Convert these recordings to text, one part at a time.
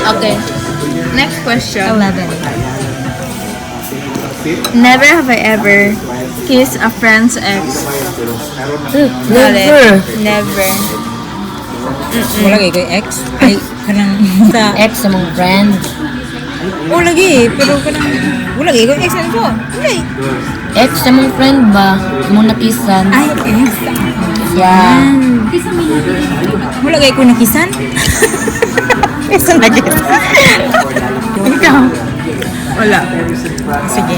Okay. Next question. 11. Never have I ever kissed a friend's ex. Got it. Never. Wala kayo kay ex? Ay, kanang sa... Ex sa mong friend. Wala kayo pero kanang... Wala kayo kay ex ano po? Wala eh. Ex sa mong friend ba? Mong nakisan. Ay, ex. Yeah. Wala kayo ko nakisan? Ex na nakisan. Ikaw? Wala. Sige.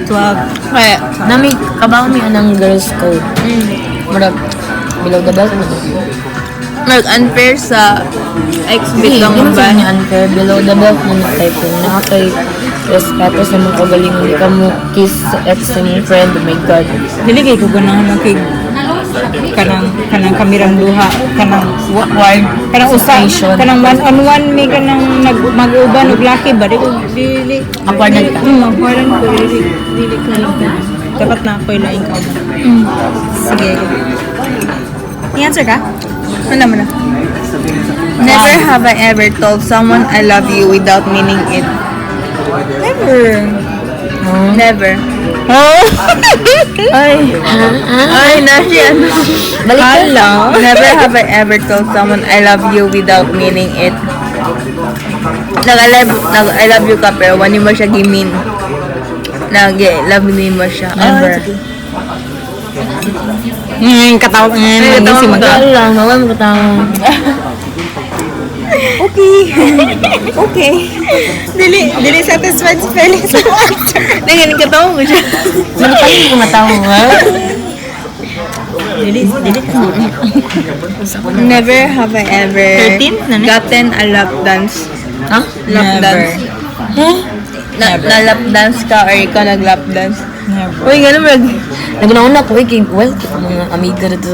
12. Kaya, Nami, kabaw mi anang girls code. Marag, below the belt. unfair sa ex Hindi, bitong hindi ba? man niya unfair. Below the belt mo na type yung nakakay respeto sa mga kagaling. Hindi ka mo kiss sa ex sa mong friend. Oh my God. Dili kayo ko ganahan ng kay kanang kamirang duha kanang Wild. kanang usa Situation. kanang one on one may kanang mag-uban og laki ba dili Awkward na ka. awkward ko dili ka dapat na ako ilaing ka sige i-answer ka Ano mo na? Never have I ever told someone I love you without meaning it. never Never. Ay. Ay, nasi ano. Balik ka. Never have I ever told someone I love you without meaning it. I love you ka pero wani mo siya gimin. Love mo siya. Never. katawa Ay, si katawa mag ka. Wala, wala mo katang. okay okay dili satisfied si Felix Nangaling katawa mo siya. Malipay ko matawa ha? dili Never have I ever 13 na, gotten a lap dance. Ha? Lap Never. dance. Na lap dance ka or ikaw nag-lap dance. never Uy, gano'n mag... Nagnauna ko eh, well, mga amiga na to.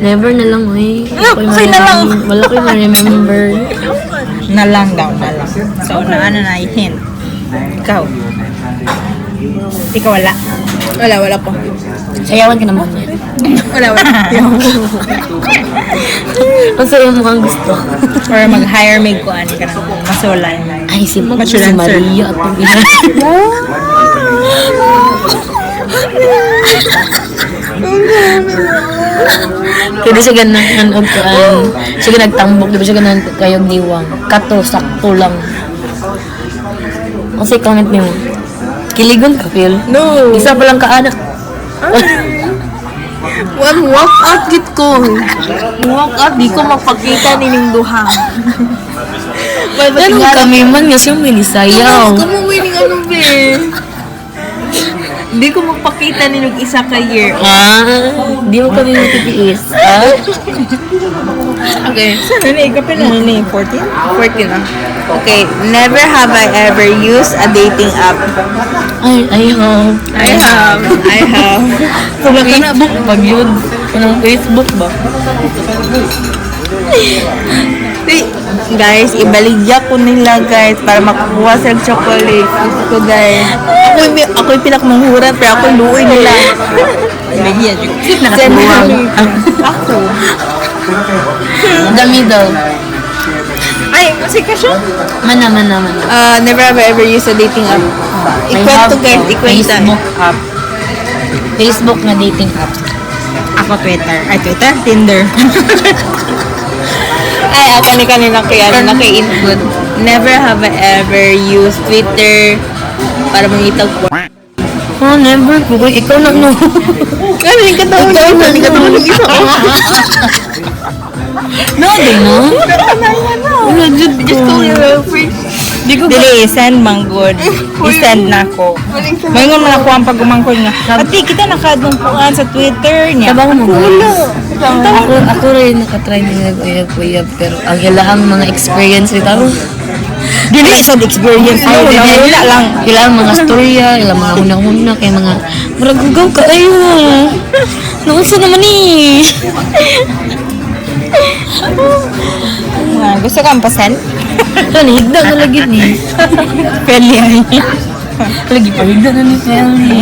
Never na lang, eh. Okay na lang. Wala ko yung ma-remember. na lang daw na lang so naana na i-hint ikaw wala Wala po. Sayawan ka naman niya. Wala. Ang sayo mo ang gusto. or mag-hire may kuan ka ng masulay Ay, si Matured answer. Maria at pag Kaya di siya ganahan og kuan. Siya nagtambok, di ba siya ganahan kayong diwang. Kato, sakto lang. Ang say comment niyo. Kiligon ka, Phil? No. Isa pa lang ka anak. Walk out git ko. Walk out, di ko magpakita nining duha. Ano kami man nga siya minisayaw. Kamu winning ano be? Di ko magpakita nining isa ka year. Di mo kami matitiis. Okay. Ano ikapin na ni 14? 14 na. Okay. Never have I ever used a dating app. Ay, ayaw. I have. Facebook ba yun? Anong Facebook ba? Guys, ibaligya ko nila guys para makuha sa chocolate. Gusto ko guys. Ako'y pinakmanghuran pero ako'y luoy nila. Nagiya jud. Send Ako. The middle. Ay, musika siya? Mana. Never have I ever used a dating app. Ikwento guys, ikwento. Facebook app. Facebook na dating app. Ako Twitter. Ay Twitter, Tinder. Ay, ako ni kanina kaya naki-input. Never have I ever used Twitter para mangitag po. Oh, never ko. Ikaw na, no. Ano yung katawag Ikaw na, no. No, di no? Wala, Jud ko. Just call your girlfriend. Di ko Dili send man good. I-send na ko. Mayroon man ako ang pagumangkol nga. Ati kita nakadong kuan sa Twitter niya. Tabang mo. Ako rin nakatry na nag-uyab-uyab pero ang ilahang mga experience ito Dili sa experience ay mo. Wala lang. ilang mga storya ilang mga hunang-huna kay mga muragugaw ka ayo noon sa naman eh Gusto kang pasend? ano higda na lagi ni Pwede ay. lagi pa higda na ni Feli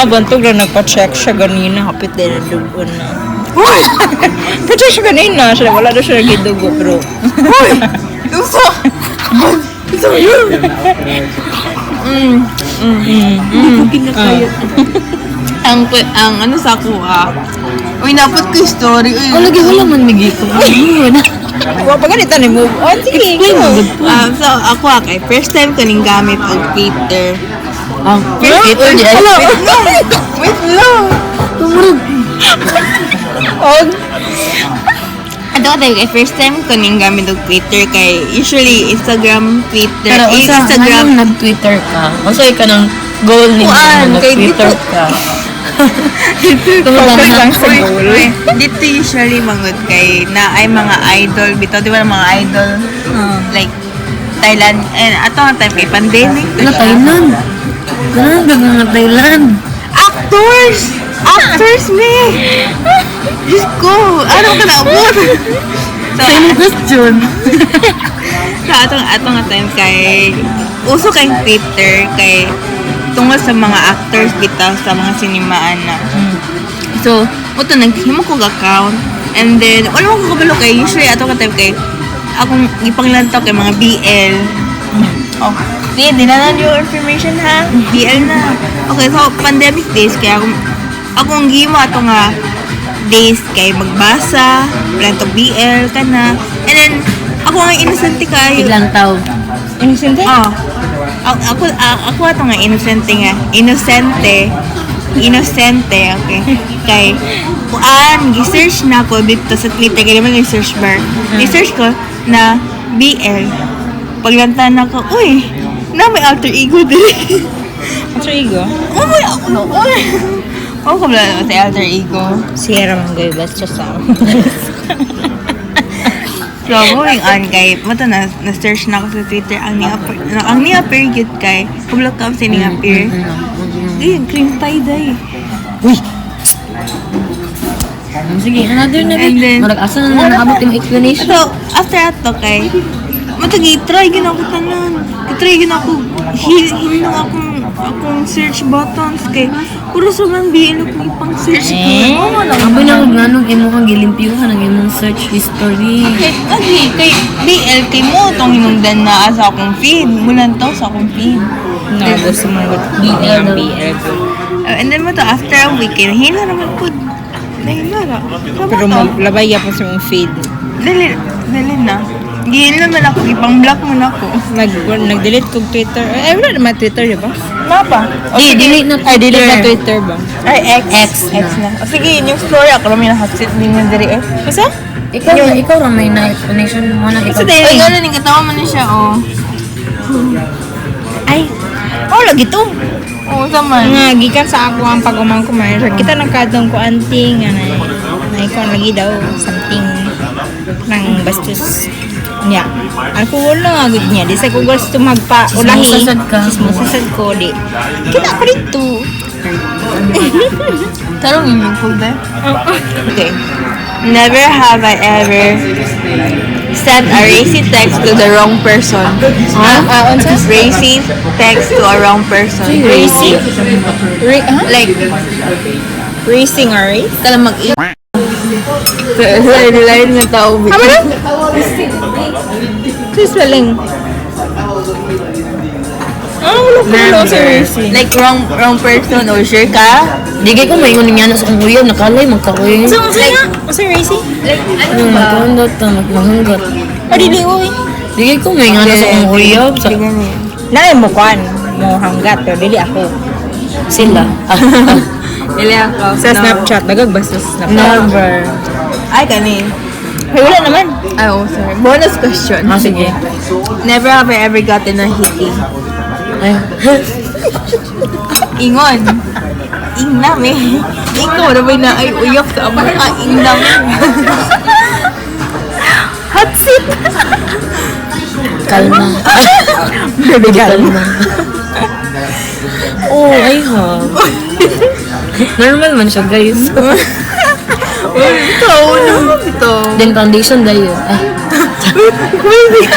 Bantog na nagpa-check siya ganina. Kapit din na dugo na. Pa-check siya ganina. Wala na siya nagidugo, pero... Uso! Uso yun! Kinakayot. Ang ano sa kuha. Uy, napot ko yung story. Uy, Lagi wala man migi ko. Wa pa ganito ni move on. Sige, go. So, ako kay first time ko ning gamit og Twitter. Ang Twitter di ay. Wait lang! Og, Ato ka tayo kay first time ko ning gamit og Twitter kay usually Instagram, Twitter, Pero usa Instagram. nag-Twitter ka. Usa ka ng goal ni Kuan, kay nag-Twitter dito. ka. focus lang sa Uy, goal. uy, dito usually mangod kay na ay mga idol bitaw di ba mga idol like Thailand and ato nga time kay pandemic Ano Thailand? Ganun dagang nga Thailand. actors me Diyos ko ano ka na abot Same question. so atong nga time kay uso kay Twitter kay tungkol sa mga actors bitaw sa mga sinimaan na so uto naghimo ko account and then wala ko kabalo kay usually ato ka time kay akong ipanglantaw kay mga BL. Oh, di na yung information ha. BL na. Okay, so pandemic days kaya akong gimo ato nga days kay magbasa, plantong BL kana. And then ako nga innocent kayo. Biglang tao. Innocent eh? Oh. Ako ato nga innocent nga. Innocente, okay. Kay gi-search na ko dito sa Twitter kay naman yung search bar. I-search ko na BL. Paglantan na ko, uy, na may alter ego din. Alter ego? Oh, may ako no. Uy. Oh, kabla naman sa alter ego. Sierra Manggay, basta sa So, moving on kay, mato na-search na ako sa Twitter ang ni-appear yun kay, kabla ka sa ni-appear. Ayun, cream pie day. Uy! Sige, another na And then- Marag-asa na naabot yung explanation. So, after ato kay, matag-i-try gina ako tanan. I-try gina ako, hinang akong search buttons kay, puro sa man BL ako ipang search ko. Abo na kung nanong imo kang gilimpiyuhan ang imong search history. Kay BL, kay mo itong hinungdan na sa akong feed. Mulan to sa akong feed. gusto mo BL. And then mo to, after a week, hina naman po. Nahila. Pero labay ya po sa mong feed. Dali na. Gihin naman ako, ipang-block mo na ako. Nag-delete kong Twitter. Wala naman Twitter, di ba? Mapa? Delete na Ay, delete na Twitter ba? Ay, X na. O sige, yung story ako naman yung hot seat din yung diri eh. Kasi? Ikaw ra may na explanation mo na ikaw. Ay, gano'n yung katawa mo na siya, oh. Ay, lagi to. Oo, saman. Nga, gikan sa ako ang pag-umang kumain. Kita ng kadong ko anting, na ikaw lagi daw, something ng bastos niya. Ako wala nga good niya. Di sa ko gusto magpa-ulahi. Chismosasad ka. Chismosasad ko, di. Kita ko dito. Tarong yung food eh. Okay. Never have I ever sent a racy text to the wrong person. Racy text to a wrong person. Racy? Like, Racing or race? kala mag-i... Lain nga tao. Tama na? Ito spelling. Wala sa racing. Like, wrong person or sure ka? Di kay ko maingon niya na sa kong uyab nakalay magkaoy. Sa racing? Like, ano Ano ba? matundot ta maghanggat. Dili, uy. Di kay ko maingon na sa kong uyab sa Nalay mo kuan. Mo hanggat, pero dili ako. sila. Ili ako. Sa Snapchat, dagag ba sa Snapchat? Never. Ay, kanin. Ay, wala naman. Ay, oh, sorry. Bonus question. Ah, sige. Never have I ever gotten a hiti. Ay. Ingon. Ingnam eh. Ikaw na ba na ay uyap ka mo? Ingnam. Hot seat. Kalma. Baby Kalma. Oh, ay ha. Normal man siya, guys. Ikaw na ito. Then foundation dayo. Ay.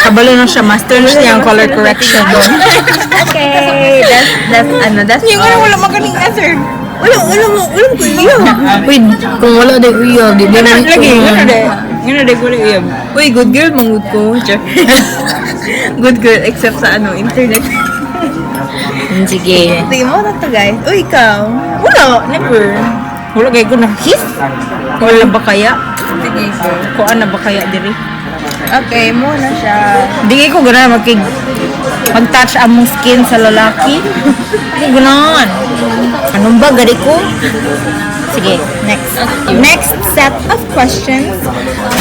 Kabalo na siya, master na siya ang color correction. Okay, that's Yung ano, wala magaling answer. Walang ko iyo. Wait, kung wala day uyab, di ba na Lagi, gano'n de ko uyab. Uy, good girl, mangud ko. Good girl, except sa internet. Sige. Sige mo na to, guys. Uy, ikaw. Wala, never. Wala kayo ko na his. Wala ba kaya? Sige, go. Kuan na ba kaya diri? Okay, muna siya. Di ko gana mag-touch among skin sa lalaki. Di ganoon. Anong ba gari ko? Sige, next. Next set of questions.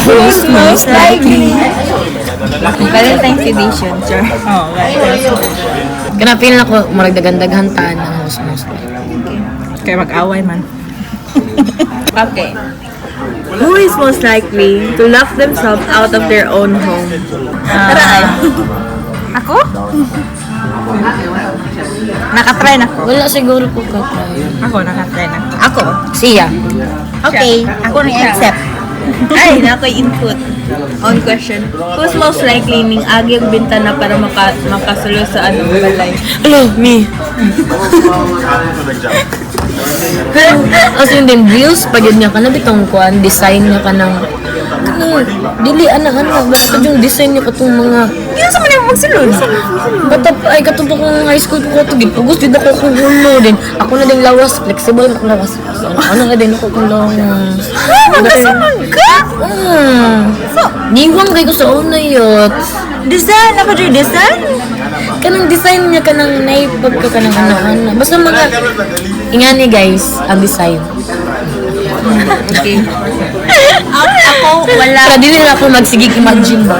Who's most likely? Valentine's edition, sure. Oh, right. Kanapin na ko, maragdagan-daghan taan ng most Kaya mag-away man. Okay. Who is most likely to lock themselves out of their own home? Tara, ay. Ako? Nakatry na ako. Wala siguro ko katry. Ako, nakatry na. Ako? Siya. Okay, ako ni accept. Ay, nakoy input. On question. Who's most likely ning agyag bintana para makasulo sa balay? Hello, me. As in din, reels pag yun niya ka na bitong kuan, design niya ka ng dili ana basta yung design niya ka itong mga Yun sa manang magsulod. bata pa ay katong kong high school ko to gid pugos did ako kung hulo din ako na din lawas flexible ako lawas ano na din ako kung lawas Magkasaman ka? so niwang kay ko sa una yot Design? Ako dyan design? kanang design niya kanang naipag ka kanang ano basta mga ingani guys ang design. Okay. Ako, wala. Pero dili na ako magsigig imagine ba.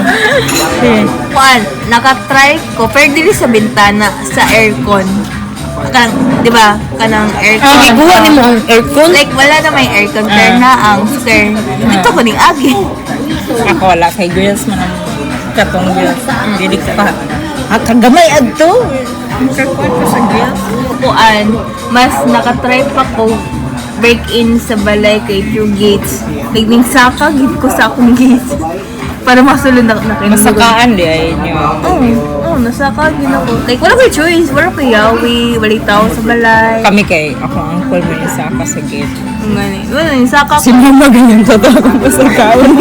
Kuan, nakatry ko, pero dili sa bintana, sa aircon. Kanang, di ba? Kanang aircon. Buha ni mo ang aircon. Like, wala na may aircon, pero na ang stern. Dito ko ning agi. Ako wala kay girls man ang katong girls. Dili ko pa. Kagamay adto. Kakuan ko sa girls. Kuan, mas nakatry pa ko break-in sa balay kay through gates. Like, ning saka, gid ko sa akong gates. Para masulod na kinulog. Masakaan di ay niyo. Oo, nasaka, gid ako. Like, wala ko choice. Wala ko yawi, wala tao sa balay. Kami kay ako ang uncle mo isa ka sa gate. Ngani. Wala, ning saka ko. Si mama ganyan totoo kung masakaon.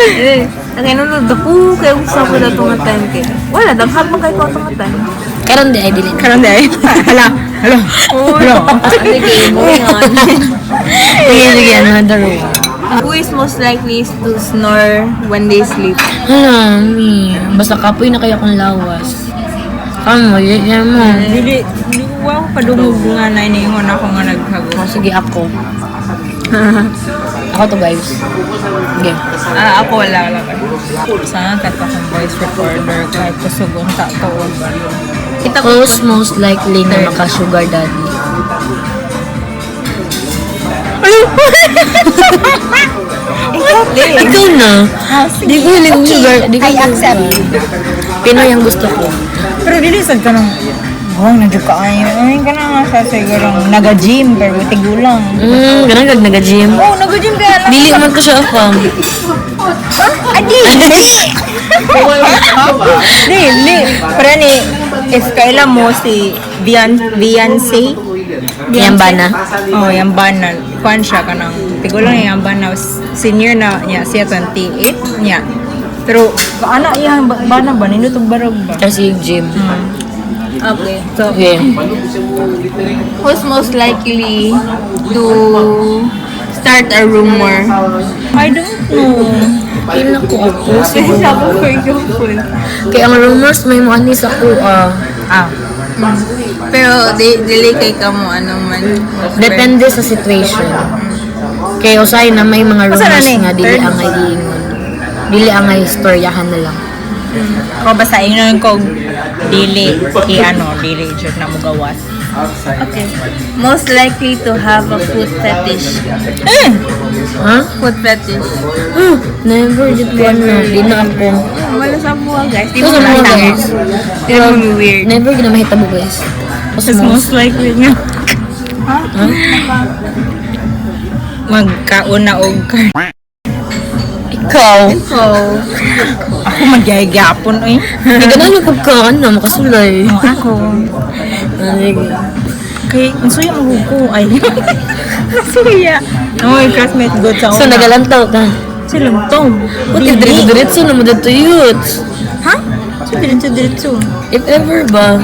Eh, nakinunod ako, kaya gusto ko na itong time kay. Wala, daghan pa kayo ko itong time. Karon di ay dili. Karon di ay. Hala. Hala. Sige, moving on. Sige, another one. Who is most likely to snore when they sleep? Hala, mi. Basta kapoy na kaya kong lawas. Kamo, yan mo. Dili wow padungog nga na iniingon ako nga naghago. Oh, sige, ako. Ako to, guys. Sige. Ako wala. Saan ka pa kung voice recorder kahit kusugon ta to. Kita ko Who's most likely na maka-sugar daddy? Ikaw na. Di ko hiling sugar. Di ko I accept. Pinoy ang gusto ko. Pero dili sad ka nang nandiyo ka ayo. Ay ka na nga sa siguro naga-gym pero tigulang. Ganang nag-gym. Oh, naga-gym kaya lang. Dili man ko siya afam. Adi. Dili. Pero ni if kailan mo si Beyonce. Yan ba na? Oh, yung bana. Kuan siya ka nang tigulang yung bana. Senior na niya siya 28 niya. Pero ana iyang bana ba ninutog barog ba? Kasi gym. Okay. So, Okay. who's most likely to start a rumor? I don't know. Kailan ko ako? Kasi siya ko for example. Kaya ang rumors may mga anis ako. Pero, dili kay ka mo, ano man. Depende sa situation. Kaya usay na may mga Basta na rumors ni, nga dili third. ang iingon. Dili ang istoryahan na lang. Ko basta ingnon ko dili dili jud na mugawas. Okay. Most likely to have a foot fetish. Ha? Foot fetish. Never did ko ano. Di na ako. Wala sa buwan, guys. Di Ito mo sa mga makita. guys. Di mo weird. Never gina mahitabo guys. Just most likely nga. Magkauna og Ikaw. Ako magyayagapon eh. Hindi ka na yung pagkaan na makasulay. Ako. Sige. Kay, nasuya magugo. Ay. Nasuya. Oy, classmate good sa So, nagalantaw ka. Silang tong. Buti, diretso na mo dito youth. Ha? So, diretso. If ever ba?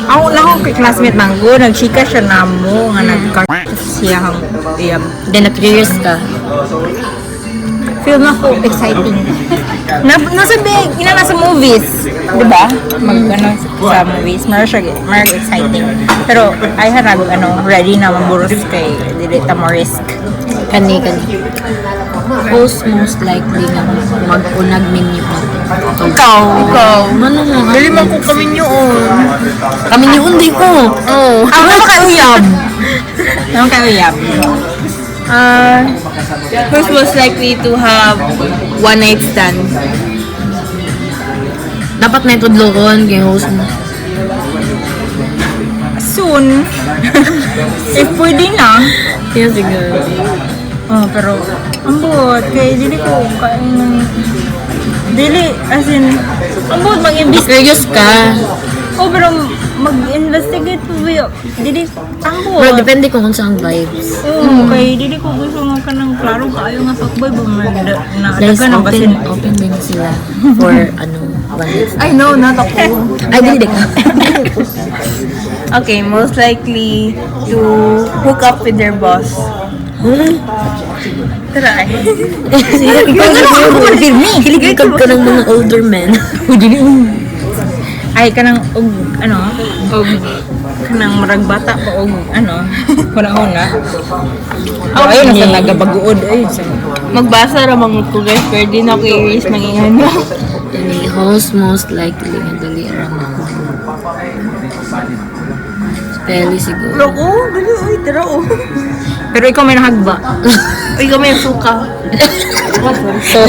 Ako na akong classmate man go, nagchika siya na mo, nga nag-cart siya hang iyab. Then, na-curious ka. Feel na ko exciting. Nasa big, ina nasa movies. Diba? Mag-ano sa movies, mar exciting. Pero, ay harag, ready na maburos kay dili ta mo risk. Kani. Most likely na mag-unag menu pa. Ikaw. Ano mo? Dili man ko kami yun. Kami ni undi ko. Oh. Ako na makauyab. Ano kauyab? Who's most likely to have one night stand? Dapat na itudloon kay host mo. Soon. If pwede na. Kaya siguro. Oh, pero ambot kay dili ko dili as in ambot mag-imbis. Curious ka. Oh, pero mag-investigate po ba dili ambot. Pero depende kung saan ang vibes. Oo, kay dili ko gusto nga kanang klaro kaayo nga fuckboy ba na Guys, daga na basin. open din sila for one night stand. I know, not ako. Ay, dili ka. Okay, most likely to hook up with their boss. Try. Hilig ka ng mga older men. Ay kanang og kanang marag bata pa og huna. Oh, ayun na sa nagabaguod ay. Magbasa ra mga ko guys, pero di na ko i-erase mangingan mo. Any host most likely nga dali ra mo. Spelly siguro. Loko, dali, uy, tara, oh. Pero ikaw may nahagba. Uy, kami yung suka. So,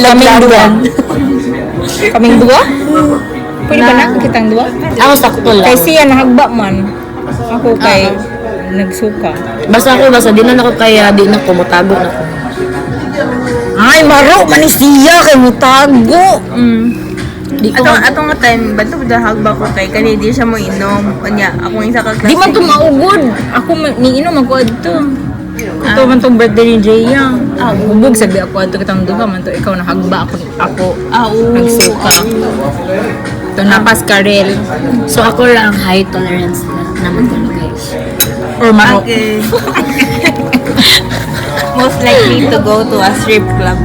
kaming dua? Pwede ba na kitang dua? Ako sakto lang. Kay siya nahagba man. Ako kay nagsuka. Basta di na ako kaya di na ko matago na ko. Ay, maro man ni siya kay mutago. Di ko Atong nga time, ba't ito hagba ko kay kani di siya mo inom. Kanya, ako yung isa ka-class. Di man to maugod. Ako niinom ako adto. Ito man tong birthday ni Jaya. Hubog sabi ako adto kitang duha man to ikaw nahagba ako. Nagsuka. Ito napas Karel. So ako lang high tolerance naman ko guys. Or maro. Okay. Most likely to go to a strip club.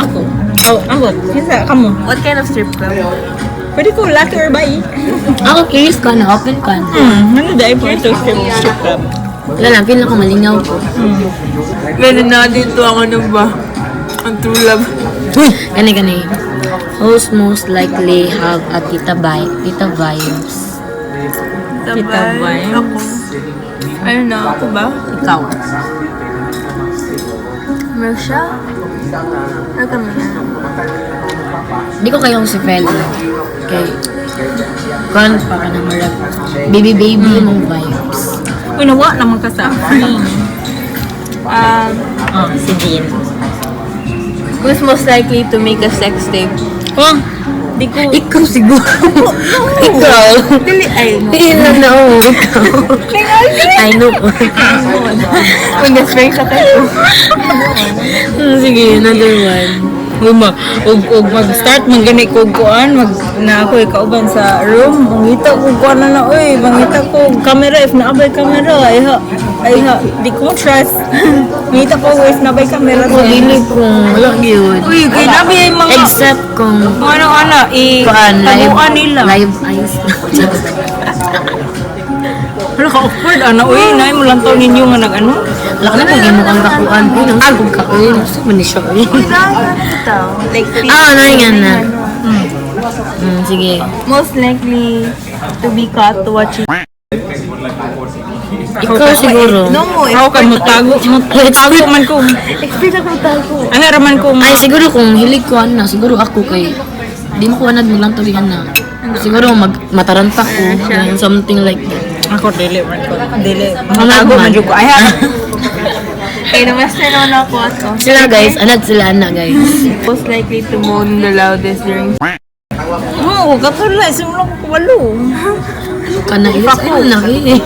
Ako. Oh, ambot. Kinsa kamo? What kind of strip club? Pwede ko lucky or bye. Ako curious ka na, open ka na. Ano dahil po ito strip club? Wala lang, feel ako malingaw ko. Meron na dito ako ba? Ang true love. Uy! Gani. Host most likely have a tita vibes. Kita ba yun? Ako. Ayun na, ako ba? Ikaw. Meron siya? Ano ka man? Di ko kayong si Feli. Okay. Kon pa ka na marag. Baby mong vibes. Uy, nawa naman ka sa akin. Si Jean. Who's most likely to make a sex tape? Oh, di ko. Ikaw siguro. Ikaw. Dili, ay, no. No. Ikaw. I know. Kung na-spray ka kayo. Sige, another one. Og mag-start man gani ko kuan na ako ikauban sa room mangita ko kuan na oy mangita ko camera if naabay camera ay ha di ko trust mangita ko if naabay camera Ako dili kung wala yun. uy kay nabi ay mga Except kung ano kuan taguan nila live eyes. wala ka awkward uy nay mo lang taw ninyo nga nag-ano Laka na kung mo kang kakuan. Uy, nang sagog ka. Uy, gusto mo ni siya. Like, Nga na. Sige. most likely to be caught watching. Ikaw siguro. No, ako kay mutago man ko expert ako tago. ay haraman ko Ay, siguro kung hilig ko na, siguro ako kay di mo ko anad mo lang tulingan na. Siguro mataranta ko. Something like that. ako dili man ko dili Mga matago man man. jud ko ay Kaya namaster naman ako ato. Sila guys, sila anak guys. Most likely to moan the loudest during Oo, katulad. Simula ko walo. Kana ilis ay na eh.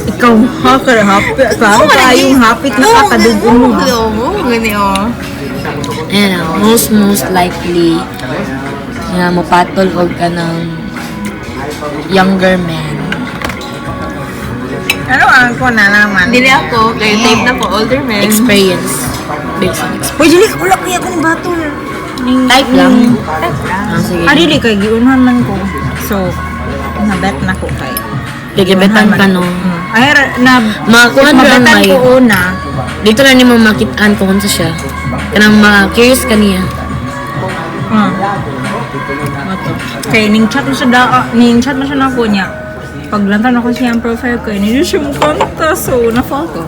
Ikaw, hacker, happy. Ikaw, tayong happy na kakadugo mo. Oo, gani oh. Ayan na, most likely na mapatol og ka ng younger man. Ano ang ko na naman? Dili ako, kaya type na ko older men. Experience. Based on experience. Pwede ka wala kaya kung bato. Type lang. Ah, sige. Dili kay giunhan man ko. So, nabet na ko kay. Ligibetan ka no. Ay, na Makakuha na lang mabetan may. ko una. Dito na ni mo makitaan kung ano siya. Kanang ma-curious ka niya. Kay ning chat mo siya na ako niya. Paglantan ako siya ang profile ko, hindi siya mo kanta, so na-fall ko.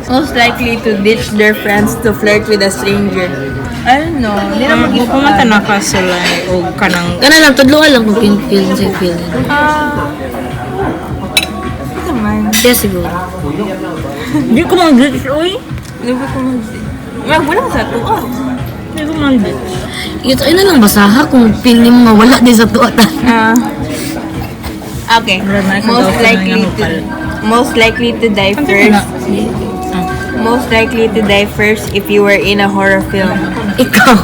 Most likely to ditch their friends to flirt with a stranger. I don't know. Hindi na mag Kumanta na ka sila o kanang... Kana lang, tudluan lang kung feel siya feel. Ito naman. Siya siguro. Hindi ko mag-ditch, uy. Hindi ko magbulang sa ito. Hindi ko mag-ditch. Ito, na lang basaha kung feel niyo mawala din sa tuwatan. Okay. Wala na, Most likely to die first. Most likely to die first if you were in a horror film. Ikaw.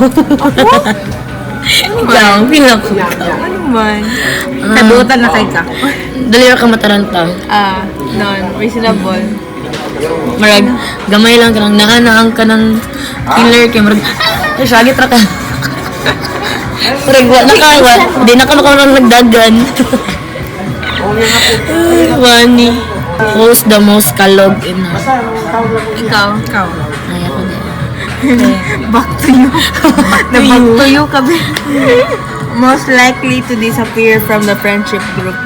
Ikaw, feel ako. Ano man? Kabutan na kay ka. Dali ka mataranta. Non-reasonable. Marag, gamay lang ka nang naanaan ka ng killer kay marag, sagit ra ka. Marag, di na ka makaroon nagdagan. Funny. Who's the most kalog in us? Ikaw. Ay, ako din. Back to you. Back to you kabe. Most likely to disappear from the friendship group.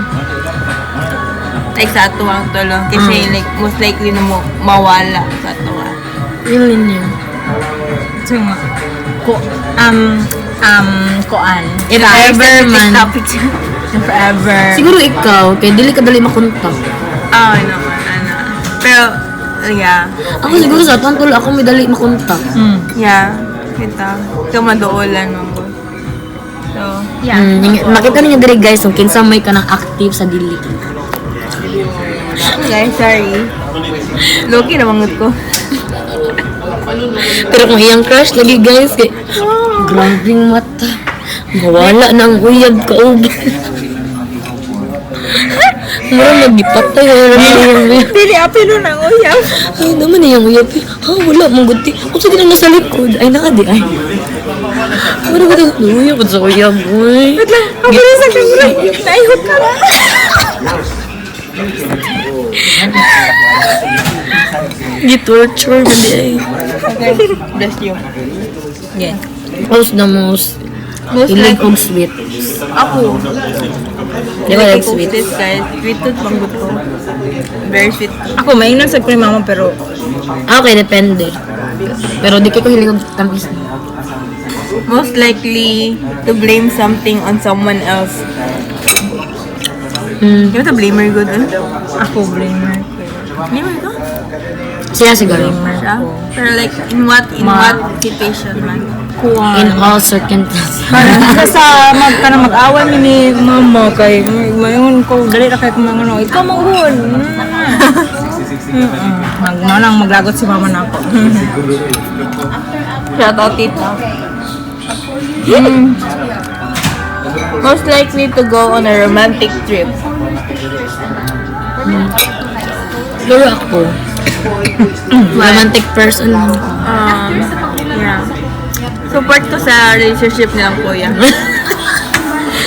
Like sa atuang tulong. Kasi like most likely na mawala sa atuang. Really niya. So nga. Koan. If ever man. If ever. Siguro ikaw, kaya dili ka dali makontak. Ano. Pero, yeah. Ako siguro sa tuwan tulo, ako may dali makontak. Yeah. Kita. Ikaw madoolan mo ko. So, yeah. Makita niyo diri guys, kung kinsa may ka ng active sa dili. Guys, sorry. Loki na mangut ko. Pero kung iyang crush lagi guys, kay grabing mata. Mawala ng uyab ka Mura magipatay. Dili, apilo ng uyab. Ay naman na yung uyab. Ha, wala mong guti. Kung sa na nasa likod. Ay, nakadi ay. Mura ba ito? Uyab sa uyab. Uy. Wait lang, ako rin sa kamera. Naihot ka na. Gi-torture na di ay. Okay. Bless you. Yeah. Who's the most hilig og sweet? Ako. Di ba like sweet? This guys. Sweet tooth mangut ko. Very sweet. Ako, mainam sa ko ni mama, pero Okay, depende. Pero di ko hilig og tamis. Most likely to blame something on someone else. You know the blamer good? ako blamer. Blamer ka? Siya siguro. Siya? Pero like, in what situation man? In all circumstances. Sa mag-away ni mama kay mayon ko dali ra kay kumangano ikaw manghul. Nang maglagot si mama nako. Shout out tita. Most likely to go on a romantic trip. Pero ako, romantic person lang ako. Yeah. Support ko sa relationship nilang kuya.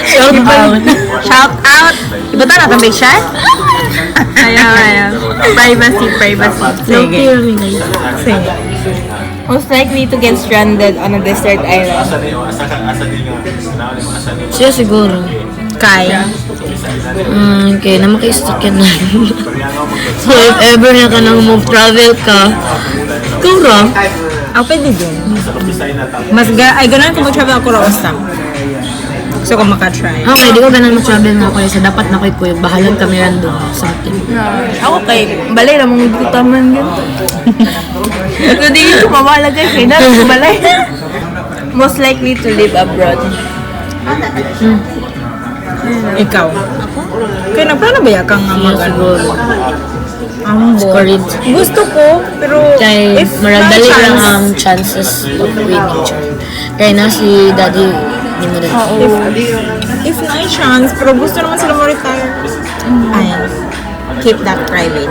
Shout out. Shout out! Iba ta na big shot? Ayan. Privacy. Love you, guys. Sige. Most likely to get stranded on a desert island. Siya siguro. Kaya. Okay, na maka-stuck yan na. So, if ever na ka nang mag-travel ka, ikaw ra. Ako pwede din. Mas ay ganun kung mag-travel ako ra usap. Gusto ko makatry. Okay, di ko ganun mag-travel na ako sa dapat na ko'y bahalag kami random something. Ako kay balay na mga gutaman yun. So di yun kumawala guys, kaya na balay. Most likely to live abroad. Ikaw. Kaya nagplano ba yakang nga mag Siguro. Ambo. Courage. Gusto ko, pero Kaya if maradali may lang chance, ang chances of winning. Kaya na si daddy, hindi mo rin. if may chance, pero gusto naman sila mo-retire. Ay, keep that private.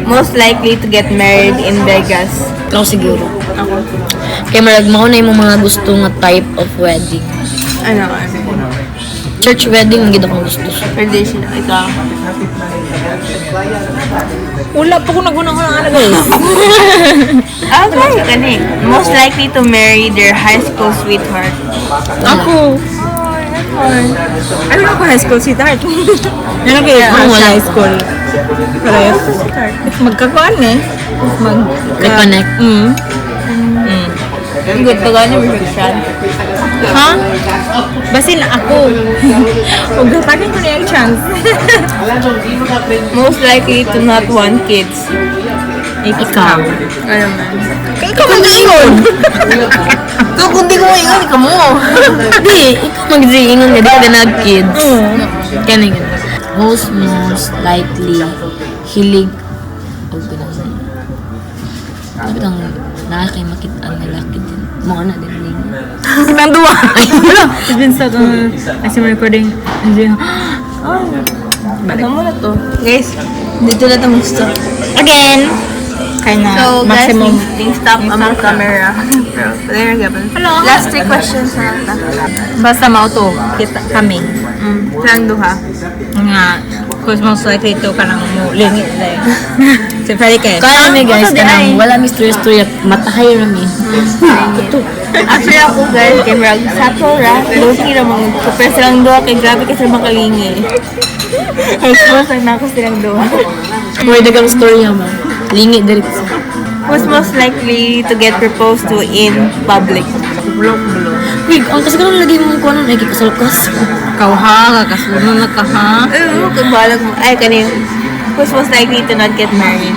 Most likely to get married in Vegas. Ikaw siguro. Kaya marag mo na yung mga gusto nga type of wedding. Ano? Church wedding, hindi akong gusto. Traditional. Ikaw. Wala pa ko nagunang-unang ano guys. Okay, kani. Most likely to marry their high school sweetheart. Ako. Ano ako high school sweetheart? Ano kayo wala. high school? Wala yun. If magkakuan eh. If Reconnect. Ang good to gano'n mo siya. Ha? Basin ako. Huwag gatakin ko na yung chance. Most likely to not want kids. Ikaw. Ano man. Kaya ikaw mag-iyon. So, kung di ko ngayon, ikaw mo. Hindi, ikaw mag-zingon nga, di ka nag-kids. Kaya na yun. Most likely, hilig o pinansin. Sabi kang nakakay makita ang lalaki din. Mga na din din. Nang duwa. It's been so as I'm recording. Ano mo na to? Guys, dito na ito gusto. Again. Kaya na So, guys, maximum. ting stop ang camera. There you go. Hello. Last 3 questions na ata. Basta mauto. Kita kami. Silang duha. Nga. Cause most likely ito ka nang mulingit na yun. Si Freddy kayo. Kaya kami guys, kanang wala mystery at matahay rami. Actually ako guys, kay Marag, sato ra, low-key na mga kupres silang duha, kay grabe ka sila makalingi. Ay, suppose na ako silang duha. May dagang story naman. Lingi diri sa. Who's most likely to get proposed to in public? Wig, ang kasi kanang lagi mo ko ano, nagkikasalkas. Ikaw ha, kakasunod na ka ha. Kung balag mo, ay kanin. Who's most likely to not get married?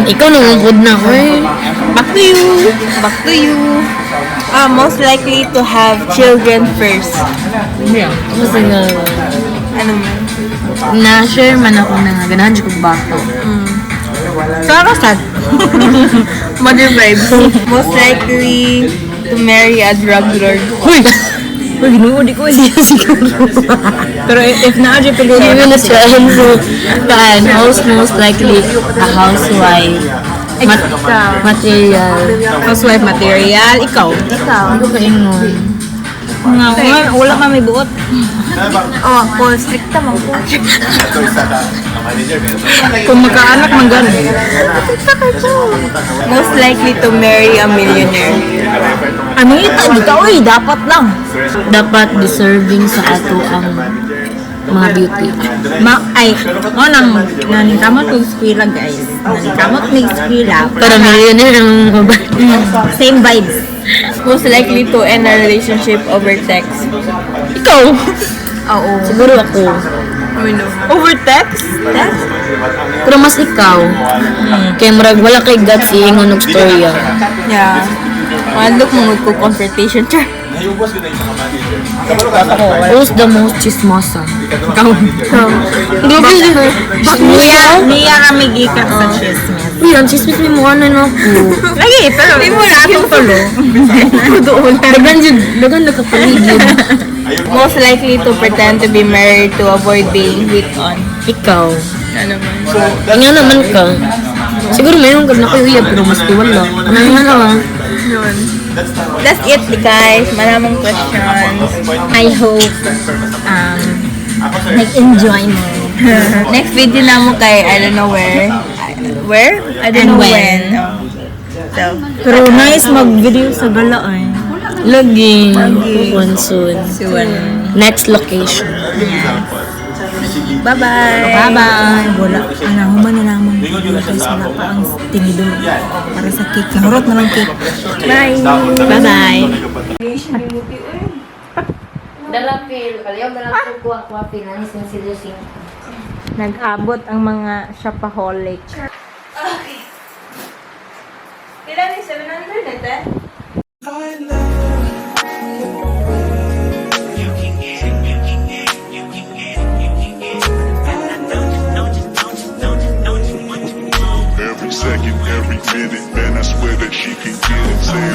Ikaw nangungkod na ko eh. Back to you. Back to you. Most likely to have children first. Yeah. Kasi nga, Ano man? na-share man ako na nga, ganahan siya kong bata. Kaka sad. Mother vibes. Most likely to marry a drug lord. Uy! Uy, ginuod ko hindi siguro. Pero if na-adyo pili Hindi mo na siya. So, kaan, most likely, a housewife. Material. housewife material, ikaw. Ikaw? Ano ko ingon? Nga, wala man may buot. Oh, ako, stricta mo ko. Kung magkaanak man gano'n. Most likely to marry a millionaire. Ano ito? Dito, uy, dapat lang. Dapat deserving sa ato ang mga beauty. Naningkamot kong skwila, guys. Naningkamot may skwila. Para millionaire ang babae. Same vibes. Most likely to end a relationship over text. Ikaw? Oo. Siguro ako. Over text? Text? Pero mas ikaw. Kaya marag wala kay guts iingon og storya. Yeah. Look mo ko confrontation. Char. Who's the most chismosa? Ikaw. Grabe Niya kami gikat sa chismis. Uy, ang chismis may mukha na ako. Lagi, pero di mo na akong tulo. Dagan nagkapaligid. Most likely to pretend to be married to avoid being hit on. Ikaw. Ano man? Nga naman ka. Siguro mayroon ka na kayo iya, pero mas wala. Ano nga naman? That's it guys. Maraming questions. I hope nag-enjoy mo. Next video na mo kay I don't know where. Where? I don't And know when. when. Oh. So, Pero nice mag-video sa gala ay. Lagi. One soon. Soon. Next location. bye-bye. Bye-bye. Wala. Human na naman. Guys, wala pa ang tinidor. Para sa cake. Nahurot na lang cake. Bye. Bye-bye. Dalapil, kaliyaw dalapil kuha pinanis ng silusing. Nag-abot ang mga shopaholic. Okay. Pila ni 700 ito? Every second, every minute, man, I swear that she can get insane.